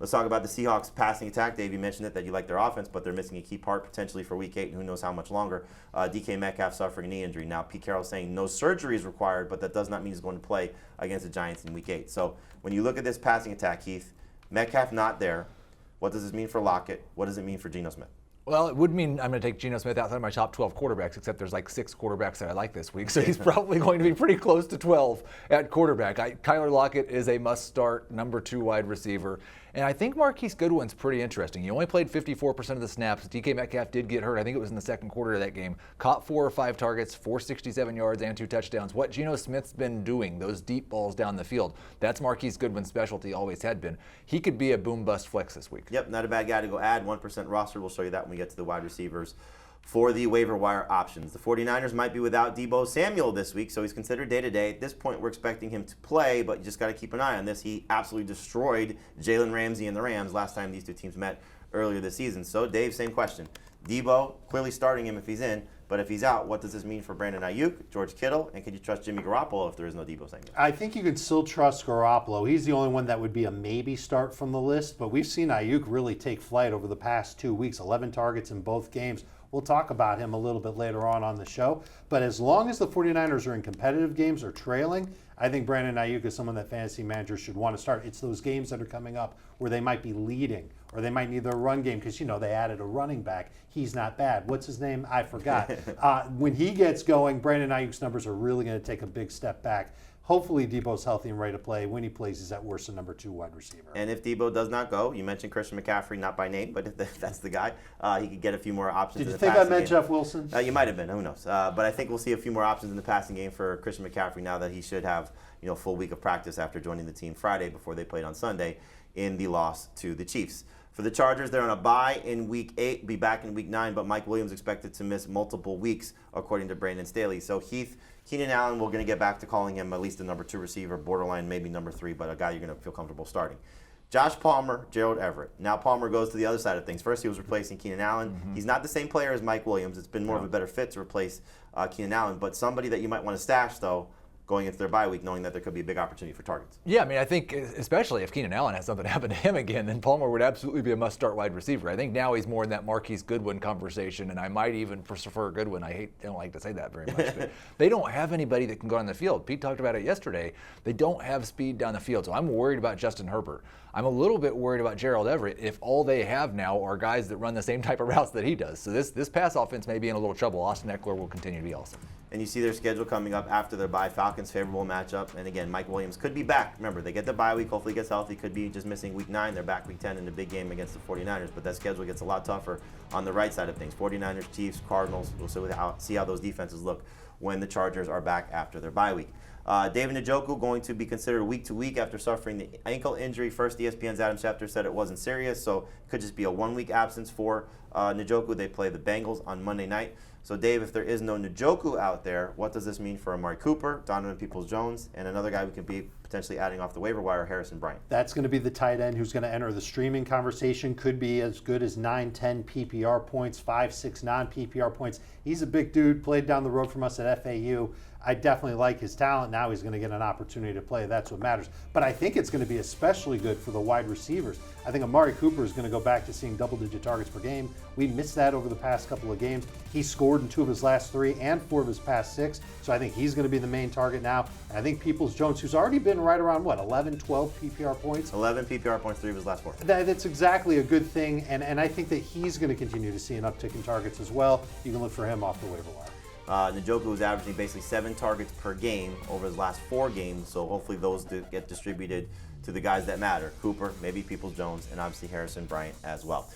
Let's talk about the Seahawks passing attack. Dave, you mentioned it, that you like their offense, but they're missing a key part potentially for Week 8, and who knows how much longer. DK Metcalf suffering a knee injury. Now, Pete Carroll saying no surgery is required, but that does not mean he's going to play against the Giants in Week 8. So when you look at this passing attack, Heath, Metcalf not there. What does this mean for Lockett? What does it mean for Geno Smith? Well, it would mean I'm going to take Geno Smith outside of my top 12 quarterbacks, except there's like 6 quarterbacks that I like this week. So he's probably going to be pretty close to 12 at quarterback. Kyler Lockett is a must-start number 2 wide receiver. And I think Marquise Goodwin's pretty interesting. He only played 54% of the snaps. DK Metcalf did get hurt. I think it was in the second quarter of that game. Caught 4 or 5 targets, 467 yards, and 2 touchdowns. What Geno Smith's been doing, those deep balls down the field, that's Marquise Goodwin's specialty, always had been. He could be a boom-bust flex this week. Yep, not a bad guy to go add. 1% roster. We'll show you that when we get to the wide receivers. For the waiver wire options, the 49ers might be without Deebo Samuel this week, so he's considered day-to-day. At this point, we're expecting him to play, but you just got to keep an eye on this. He absolutely destroyed Jalen Ramsey and the Rams last time these two teams met earlier this season. So, Dave, same question. Deebo, clearly starting him if he's in, but if he's out, what does this mean for Brandon Ayuk, George Kittle, and can you trust Jimmy Garoppolo if there is no Deebo Samuel? I think you can still trust Garoppolo. He's the only one that would be a maybe start from the list, but we've seen Ayuk really take flight over the past 2 weeks, 11 targets in both games. We'll talk about him a little bit later on the show. But as long as the 49ers are in competitive games or trailing, I think Brandon Ayuk is someone that fantasy managers should want to start. It's those games that are coming up where they might be leading or they might need their run game because, they added a running back. He's not bad. What's his name? I forgot. When he gets going, Brandon Ayuk's numbers are really going to take a big step back. Hopefully, Debo's healthy and ready to play. When he plays, he's at worst a number 2 wide receiver. And if Deebo does not go, you mentioned Christian McCaffrey, not by name, but if that's the guy, he could get a few more options. Did you think I meant Jeff Wilson? You might have been. Who knows? But I think we'll see a few more options in the passing game for Christian McCaffrey now that he should have full week of practice after joining the team Friday before they played on Sunday in the loss to the Chiefs. For the Chargers, they're on a bye in Week 8, be back in Week 9, but Mike Williams expected to miss multiple weeks, according to Brandon Staley. So Heath, Keenan Allen, we're going to get back to calling him at least a number 2 receiver, borderline maybe number 3, but a guy you're going to feel comfortable starting. Josh Palmer, Gerald Everett. Now Palmer goes to the other side of things. First, he was replacing Keenan Allen. Mm-hmm. He's not the same player as Mike Williams. It's been more of a better fit to replace Keenan Allen, but somebody that you might want to stash, though, going into their bye week, knowing that there could be a big opportunity for targets. Yeah, I think especially if Keenan Allen has something happen to him again, then Palmer would absolutely be a must-start wide receiver. I think now he's more in that Marquise Goodwin conversation, and I might even prefer Goodwin. I don't like to say that very much, but they don't have anybody that can go on the field. Pete talked about it yesterday. They don't have speed down the field, so I'm worried about Justin Herbert. I'm a little bit worried about Gerald Everett if all they have now are guys that run the same type of routes that he does. So this pass offense may be in a little trouble. Austin Eckler will continue to be awesome. And you see their schedule coming up after their bye. Falcons favorable matchup. And again, Mike Williams could be back. Remember, they get the bye week. Hopefully he gets healthy. Could be just missing Week 9. They're back Week 10 in the big game against the 49ers. But that schedule gets a lot tougher on the right side of things. 49ers, Chiefs, Cardinals. We'll see how those defenses look when the Chargers are back after their bye week. David Njoku going to be considered week to week after suffering the ankle injury. First, ESPN's Adam Schefter said it wasn't serious, so it could just be a 1-week absence for Njoku. They play the Bengals on Monday night. So, Dave, if there is no Njoku out there, what does this mean for Amari Cooper, Donovan Peoples-Jones, and another guy we could be potentially adding off the waiver wire, Harrison Bryant? That's going to be the tight end who's going to enter the streaming conversation. Could be as good as 9, 10 PPR points, 5, 6 non-PPR points. He's a big dude, played down the road from us at FAU. I definitely like his talent. Now he's going to get an opportunity to play. That's what matters. But I think it's going to be especially good for the wide receivers. I think Amari Cooper is going to go back to seeing double-digit targets per game. We missed that over the past couple of games. He scored in 2 of his last 3 and 4 of his past 6. So I think he's going to be the main target now. And I think Peoples-Jones, who's already been right around, 11, 12 PPR points? 11 PPR points, 3 of his last 4. That's exactly a good thing. And I think that he's going to continue to see an uptick in targets as well. You can look for him off the waiver wire. Njoku was averaging basically 7 targets per game over his last 4 games, so hopefully those get distributed to the guys that matter. Cooper, maybe Peoples-Jones, and obviously Harrison Bryant as well.